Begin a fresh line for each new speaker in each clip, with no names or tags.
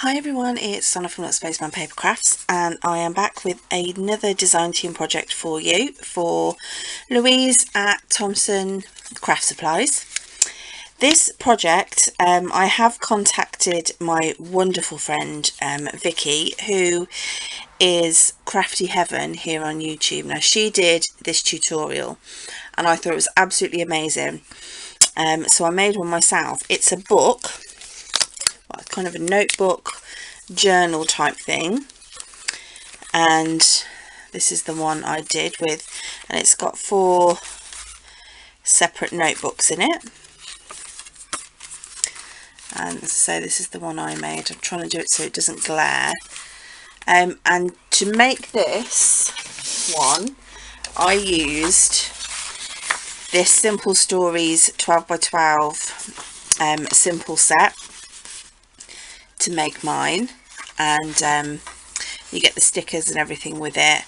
Hi everyone, it's Donna from Spaceman Paper Crafts, and I am back with another design team project for you, for Louise at Thompson Craft Supplies. This project, I have contacted my wonderful friend Vicky, who is Crafty Heaven here on YouTube. Now, she did this tutorial and I thought it was absolutely amazing, so I made one myself. It's a book, kind of a notebook journal type thing, and this is the one I did with, and it's got 4 separate notebooks in it. And as I say, this is the one I made. I'm trying to do it so it doesn't glare. And to make this one, I used this Simple Stories 12 by 12 simple set to make mine, and you get the stickers and everything with it,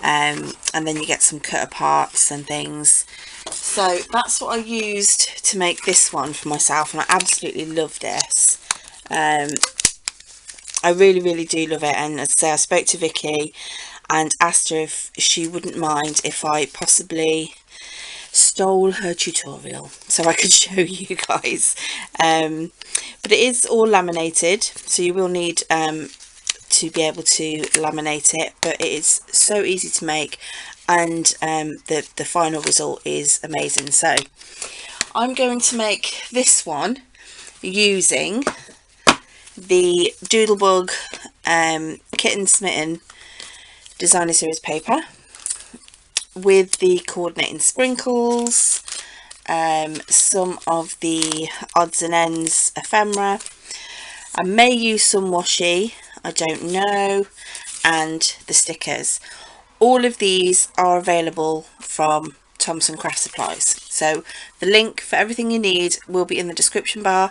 and then you get some cut aparts and things. So that's what I used to make this one for myself, and I absolutely love this. I really do love it. And as I say, I spoke to Vicky and asked her if she wouldn't mind if I possibly stole her tutorial so I could show you guys. But it is all laminated, so you will need to be able to laminate it, but it is so easy to make, and the final result is amazing. So I'm going to make this one using the Doodlebug Kitten Smitten Designer Series paper, with the coordinating sprinkles, some of the odds and ends ephemera. I may use some washi, I don't know, and the stickers. All of these are available from Thompson Craft Supplies, so the link for everything you need will be in the description bar.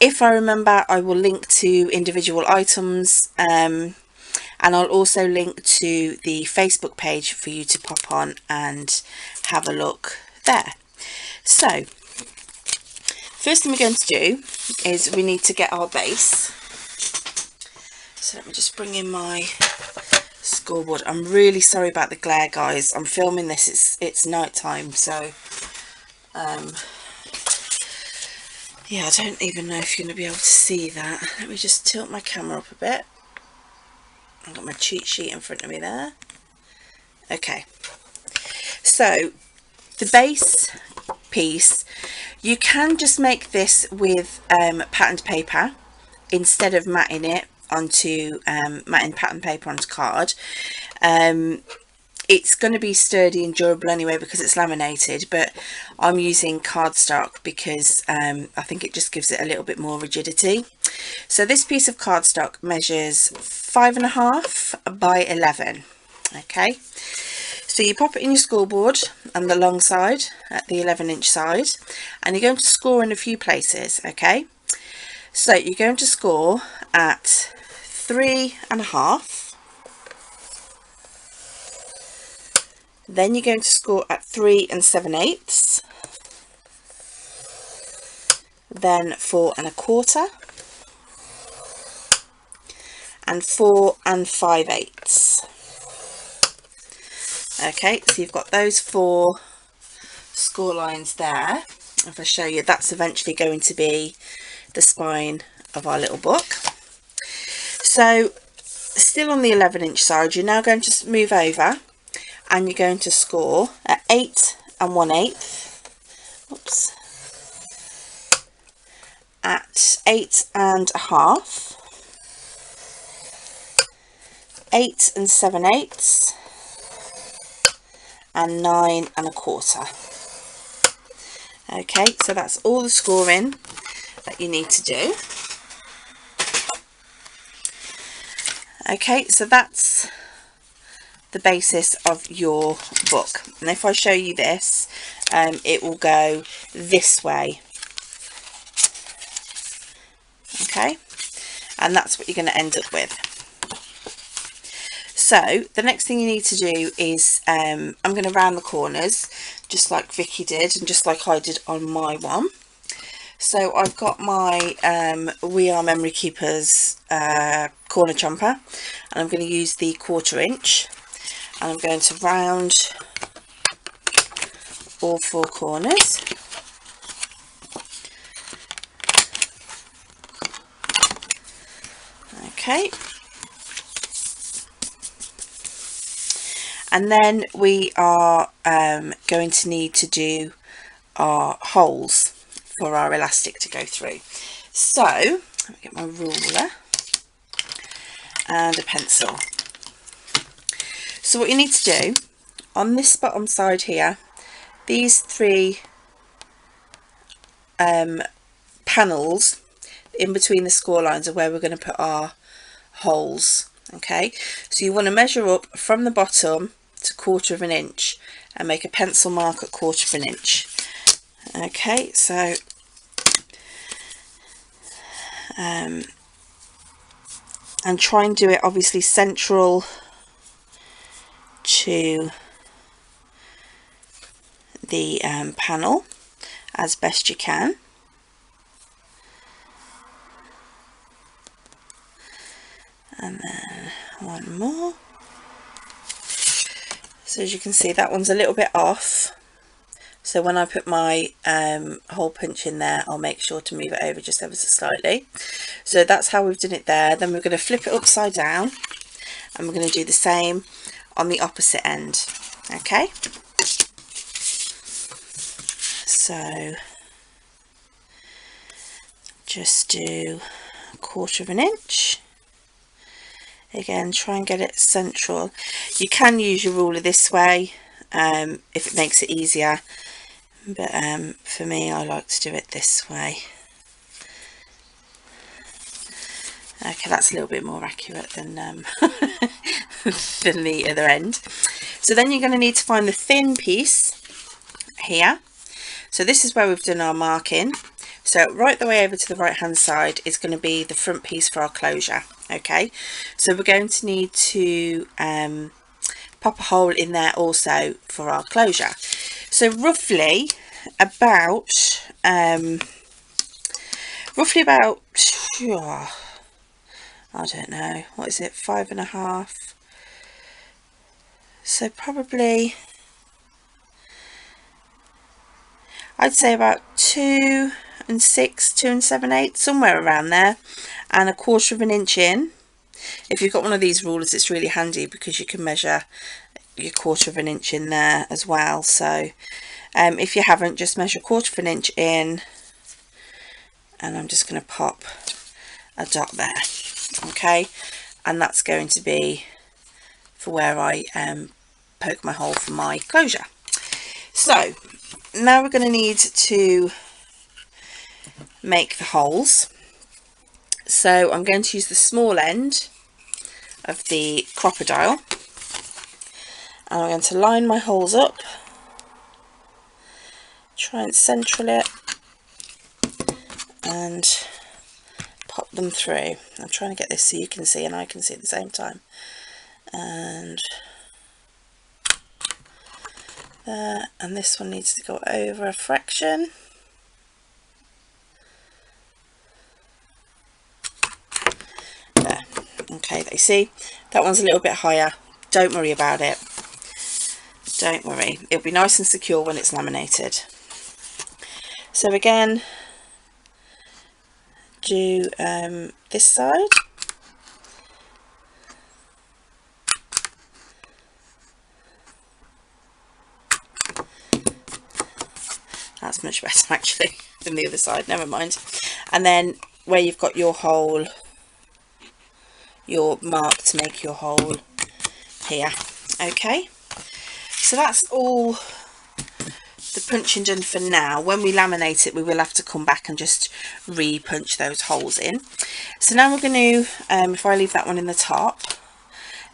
If I remember, I will link to individual items, and I'll also link to the Facebook page for you to pop on and have a look there. So first thing we're going to do is we need to get our base. So let me just bring in my scoreboard. I'm really sorry about the glare, guys. I'm filming this, it's night time, so yeah, I don't even know if you're going to be able to see that. Let me just tilt my camera up a bit. I've got my cheat sheet in front of me there. Okay, so the base piece, you can just make this with patterned paper instead of matting it onto matting patterned paper onto card. It's going to be sturdy and durable anyway because it's laminated, but I'm using cardstock because I think it just gives it a little bit more rigidity. So this piece of cardstock measures 5.5 by 11. Okay, so you pop it in your scoreboard on the long side at the 11-inch side, and you're going to score in a few places. Okay, so you're going to score at 3.5. Then you're going to score at 3 7/8, then 4.25, and 4 5/8. Okay, so you've got those 4 score lines there. If I show you, that's eventually going to be the spine of our little book. So still on the 11-inch side, you're now going to move over and you're going to score at 8 1/8. Oops. At 8 1/2, 8 7/8, and 9 1/4. Okay, so that's all the scoring that you need to do. Okay, so that's the basis of your book, and if I show you this, it will go this way. Okay, and that's what you're going to end up with. So the next thing you need to do is I'm going to round the corners just like Vicky did and just like I did on my one. So I've got my We Are Memory Keepers corner chomper, and I'm going to use the 1/4 inch, and I'm going to round all 4 corners. Okay, and then we are going to need to do our holes for our elastic to go through. So let me get my ruler and a pencil. So what you need to do on this bottom side here, these 3 panels in between the score lines are where we're going to put our holes. Okay, so you want to measure up from the bottom to 1/4 inch and make a pencil mark at 1/4 inch. Okay, so and try and do it obviously central to the panel as best you can. And then one more. So as you can see, that one's a little bit off, so when I put my hole punch in there, I'll make sure to move it over just ever so slightly. So that's how we've done it there. Then we're going to flip it upside down, and we're going to do the same on the opposite end. Okay, so just do 1/4 inch. Again, try and get it central. You can use your ruler this way if it makes it easier, but for me, I like to do it this way. Okay, that's a little bit more accurate than than the other end. So then you're going to need to find the thin piece here. So this is where we've done our marking. So right the way over to the right hand side is going to be the front piece for our closure. Okay, so we're going to need to pop a hole in there also for our closure. So roughly about I don't know, what is it, 5.5. So probably I'd say about 2 6, 2 7/8, somewhere around there, and 1/4 inch in. If you've got one of these rulers, it's really handy because you can measure your 1/4 inch in there as well. So if you haven't, just measure 1/4 inch in, and I'm just going to pop a dot there. Okay, and that's going to be for where I poke my hole for my closure. So now we're going to need to make the holes. So I'm going to use the small end of the crocodile, and I'm going to line my holes up, try and central it, and pop them through. I'm trying to get this so you can see and I can see at the same time. And there, and this one needs to go over a fraction. There. Okay, they see that one's a little bit higher. Don't worry about it. Don't worry. It'll be nice and secure when it's laminated. So again, do this side. That's much better actually than the other side, never mind. And then where you've got your hole, your mark to make your hole here. Okay, so that's all the punching done for now. When we laminate it, we will have to come back and just re-punch those holes in. So now we're going to, if I leave that one in the top,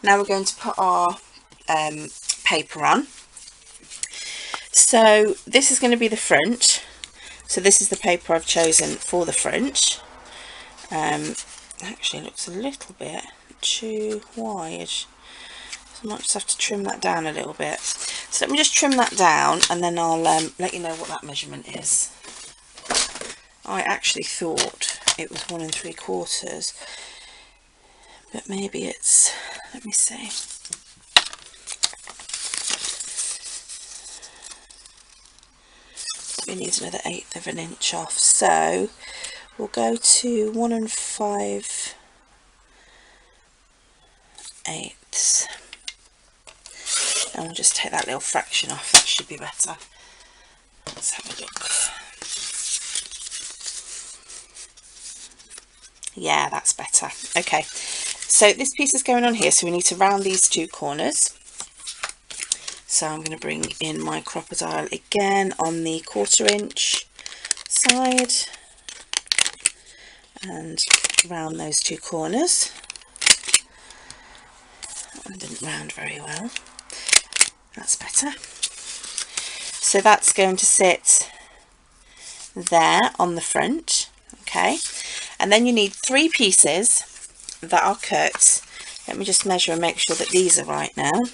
now we're going to put our paper on. So this is going to be the front. So this is the paper I've chosen for the front. Actually, it looks a little bit too wide. So I might just have to trim that down a little bit. So let me just trim that down, and then I'll let you know what that measurement is I actually thought it was 1 3/4, but maybe it's, let me see. We need another 1/8 of an inch off, so we'll go to 1 5/8. And we'll just take that little fraction off. That should be better. Let's have a look. Yeah, that's better. Okay, so this piece is going on here, so we need to round these 2 corners. So I'm going to bring in my crocodile again on the 1/4 inch side and round those 2 corners. That one didn't round very well. That's better. So that's going to sit there on the front. Okay, and then you need 3 pieces that are cut. Let me just measure and make sure that these are right now.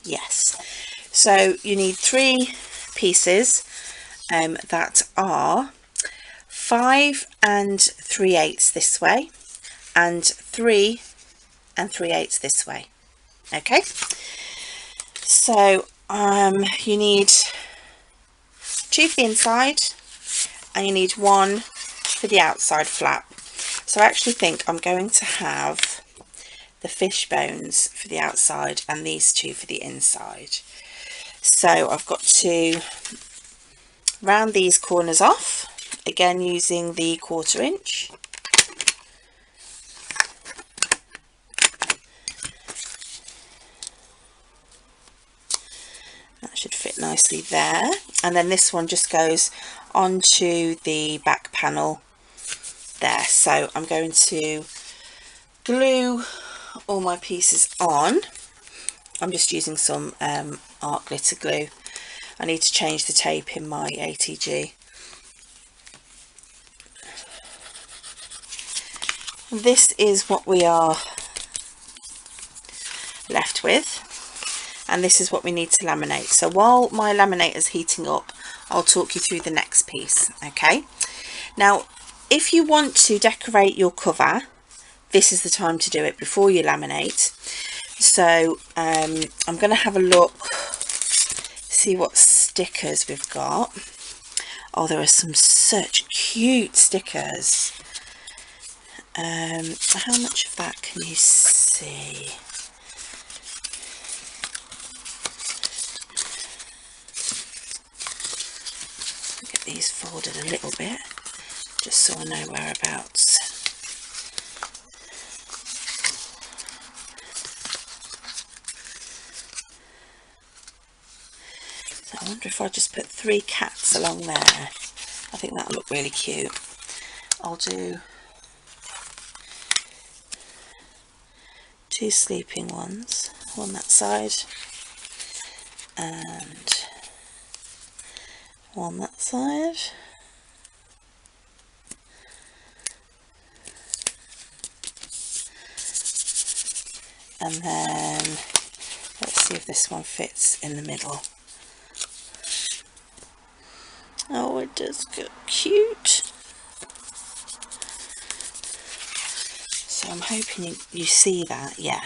Yes, so you need 3 pieces that are 5 3/8 this way and 3 3/8 this way. Okay, so you need 2 for the inside and you need 1 for the outside flap. So I actually think I'm going to have the fish bones for the outside and these 2 for the inside. So I've got to round these corners off, again using the 1/4 inch. That should fit nicely there, and then this one just goes onto the back panel there. So I'm going to glue all my pieces on. I'm just using some art glitter glue. I need to change the tape in my ATG. This is what we are left with, and this is what we need to laminate. So while my laminator is heating up, I'll talk you through the next piece. Okay, now if you want to decorate your cover, this is the time to do it before you laminate. So I'm going to have a look, see what stickers we've got. Oh, there are some such cute stickers. How much of that can you see? Get these folded a little bit, just so I know whereabouts. So I wonder if I just put 3 cats along there. I think that'll look really cute. I'll do 2 sleeping ones, one that side and one that side. And then let's see if this one fits in the middle. Oh, it does get cute. So I'm hoping you see that, yeah.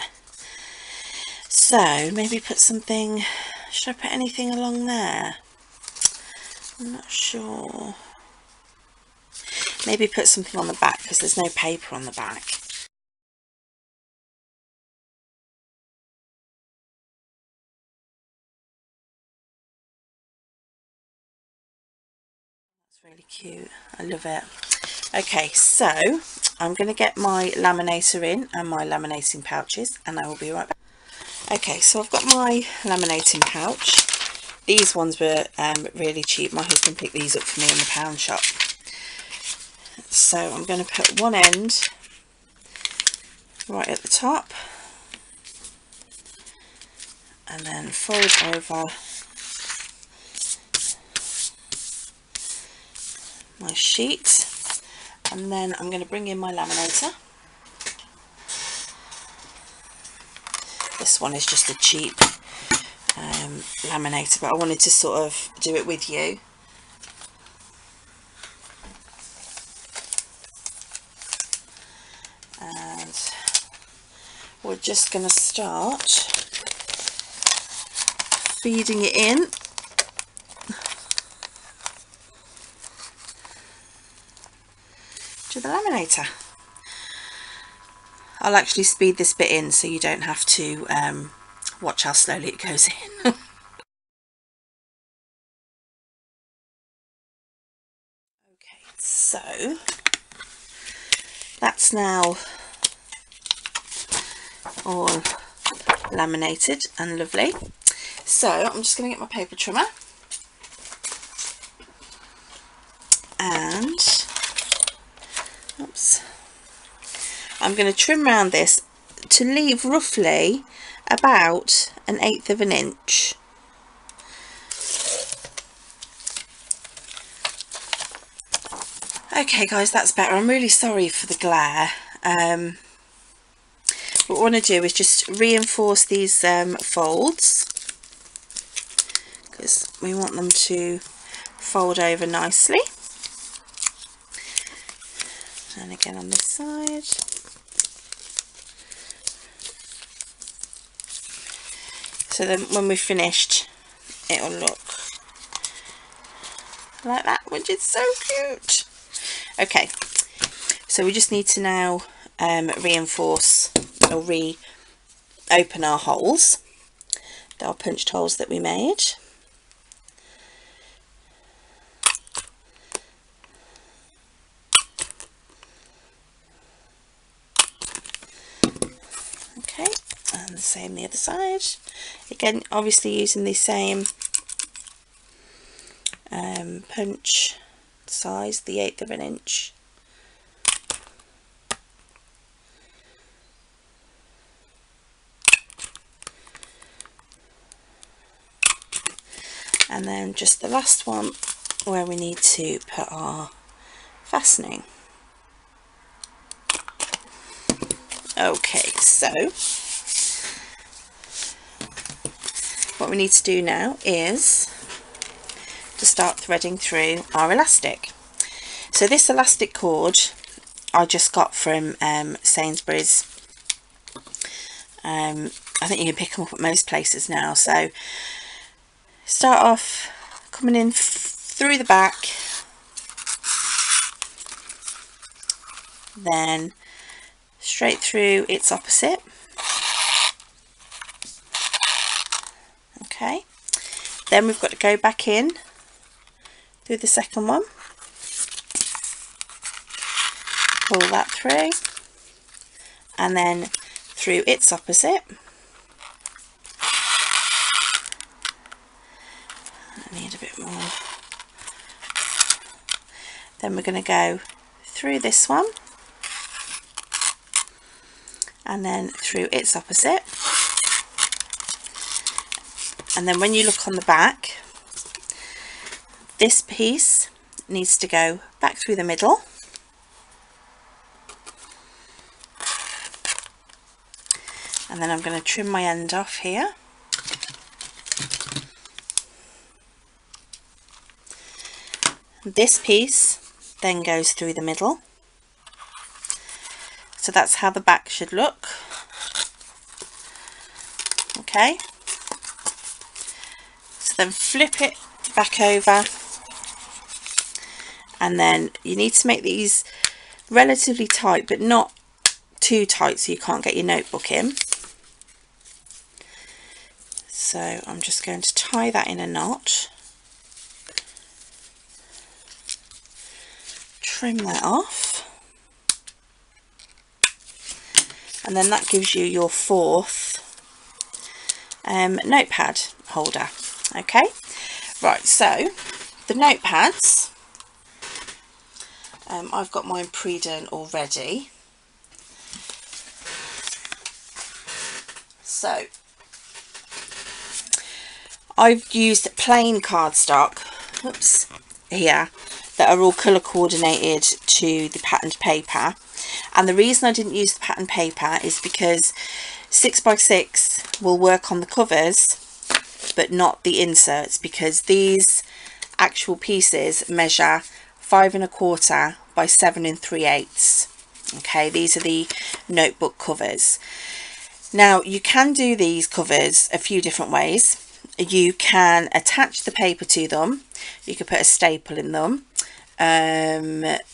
So maybe put something, should I put anything along there? I'm not sure. Maybe put something on the back because there's no paper on the back. That's really cute. I love it. Okay, so I'm going to get my laminator in and my laminating pouches, and I will be right back. Okay, so I've got my laminating pouch. These ones were really cheap. My husband picked these up for me in the pound shop. So I'm going to put one end right at the top and then fold over my sheet, and then I'm going to bring in my laminator. This one is just a cheap laminator, but I wanted to sort of do it with you. we're just going to start feeding it in. To the laminator. I'll actually speed this bit in so you don't have to watch how slowly it goes in. Okay, so that's now all laminated and lovely. So I'm just going to get my paper trimmer and oops, I'm going to trim around this to leave roughly about 1/8 of an inch. Okay guys, that's better. I'm really sorry for the glare. What I want to do is just reinforce these folds, because we want them to fold over nicely. And again on this side. So then when we're finished, it'll look like that, which is so cute. Okay, so we just need to now reinforce or reopen our holes, our punched holes that we made. Okay, and the same the other side. Again, obviously using the same punch size, the 1/8 of an inch. And then just the last one where we need to put our fastening. Okay, so what we need to do now is to start threading through our elastic. So this elastic cord I just got from Sainsbury's. I think you can pick them up at most places now. So start off coming in through the back, then straight through its opposite. Okay, then we've got to go back in through the second one, pull that through, and then through its opposite. I need a bit more. Then we're going to go through this one and then through its opposite. And then when you look on the back, this piece needs to go back through the middle, and then I'm going to trim my end off here. This piece then goes through the middle, so that's how the back should look. Okay, so then flip it back over, and then you need to make these relatively tight but not too tight so you can't get your notebook in. So I'm just going to tie that in a knot, trim that off, and then that gives you your fourth notepad holder. Okay, right, so the notepads, I've got mine pre-done already. So I've used plain cardstock, oops, here, that are all colour coordinated to the patterned paper. And the reason I didn't use the patterned paper is because 6x6 will work on the covers but not the inserts, because these actual pieces measure 5 1/4 by 7 3/8. Okay, these are the notebook covers. Now you can do these covers a few different ways. You can attach the paper to them, you could put a staple in them,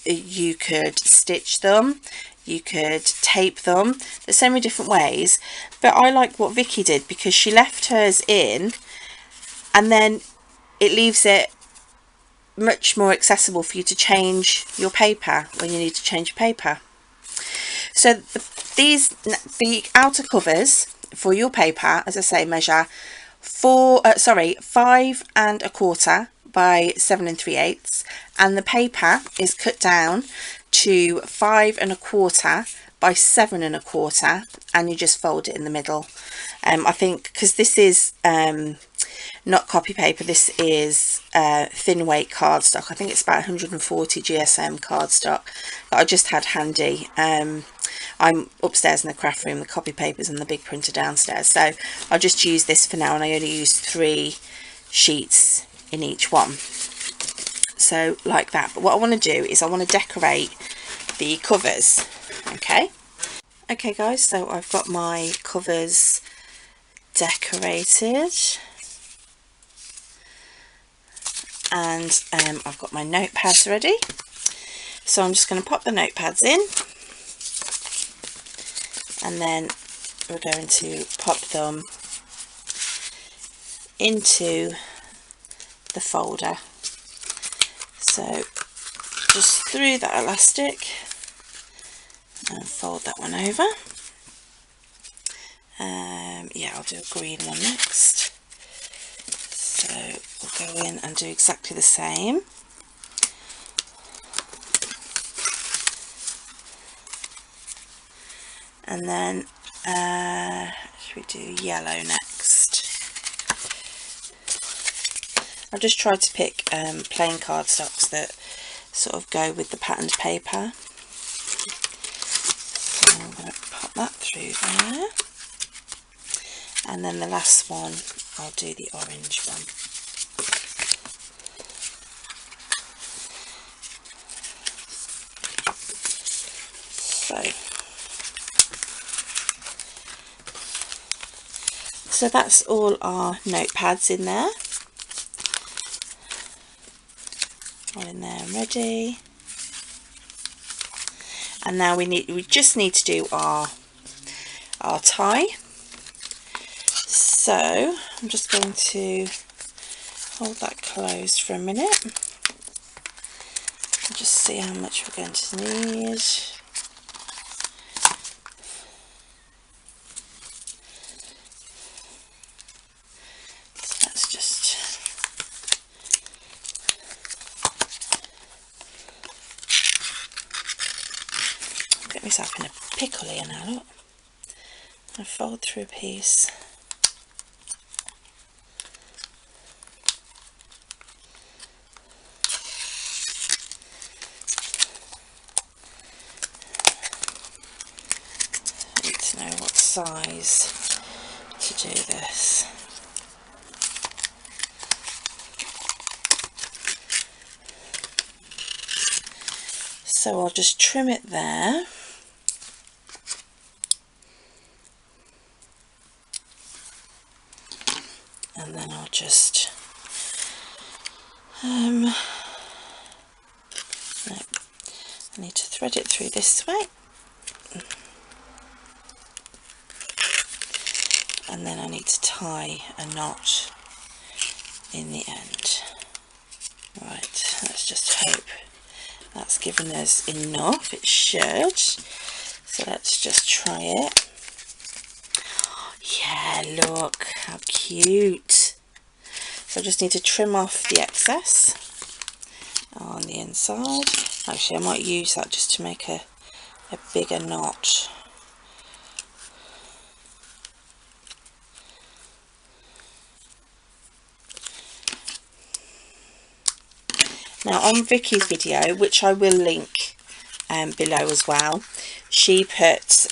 you could stitch them, you could tape them. There's so many different ways, but I like what Vicky did because she left hers in and then it leaves it much more accessible for you to change your paper when you need to change your paper. So the outer covers for your paper, as I say, measure 5 1/4 by 7 3/8, and the paper is cut down to 5 1/4 by 7 1/4, and you just fold it in the middle. I think because this is not copy paper, this is thin weight cardstock. I think it's about 140 GSM cardstock that I just had handy. I'm upstairs in the craft room, the copy papers and the big printer downstairs, so I'll just use this for now, and I only use 3 sheets in each one, so like that. But what I want to do is I want to decorate the covers. Okay guys, so I've got my covers decorated, and I've got my notepads ready, so I'm just going to pop the notepads in, and then we're going to pop them into the folder. So just through that elastic and fold that one over. Yeah, I'll do a green one next, so we'll go in and do exactly the same. And then should we do yellow next? I've just tried to pick plain cardstocks that sort of go with the patterned paper. So I'm going to pop that through there. And then the last one, I'll do the orange one. So that's all our notepads in there. All in there and ready. And now we just need to do our tie. So I'm just going to hold that closed for a minute and just see how much we're going to need. So let's just get myself in a pickle here now, look. I fold through a piece. Know what size to do this. So I'll just trim it there. And then I'll just no, I need to thread it through this way. And then I need to tie a knot in the end. Right, let's just hope that's given us enough. It should. So let's just try it. Yeah, look how cute. So I just need to trim off the excess on the inside. Actually, I might use that just to make a bigger knot. Now on Vicky's video, which I will link below as well, she put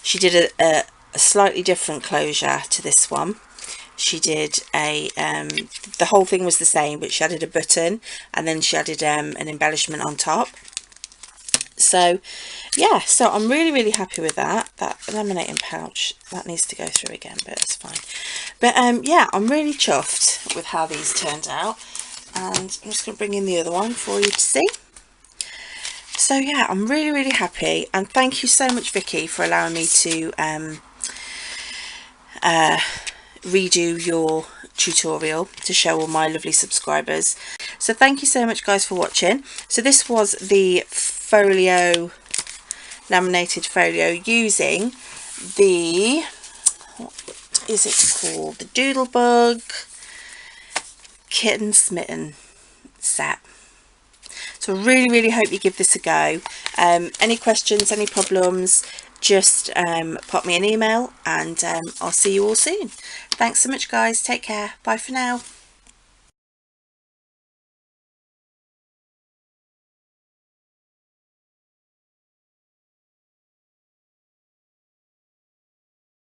she did a slightly different closure to this one. She did the whole thing was the same, but she added a button and then she added an embellishment on top. So yeah, so I'm really happy with that. That laminating pouch, that needs to go through again, but it's fine. But yeah, I'm really chuffed with how these turned out, and I'm just going to bring in the other one for you to see. So yeah, I'm really happy, and thank you so much, Vicky, for allowing me to redo your tutorial to show all my lovely subscribers. So thank you so much, guys, for watching. So this was the folio, laminated folio, using the, what is it called, the Doodlebug Kitten Smitten set. So I really hope you give this a go. Any questions, any problems, just pop me an email, and I'll see you all soon. Thanks so much, guys. Take care. Bye for now.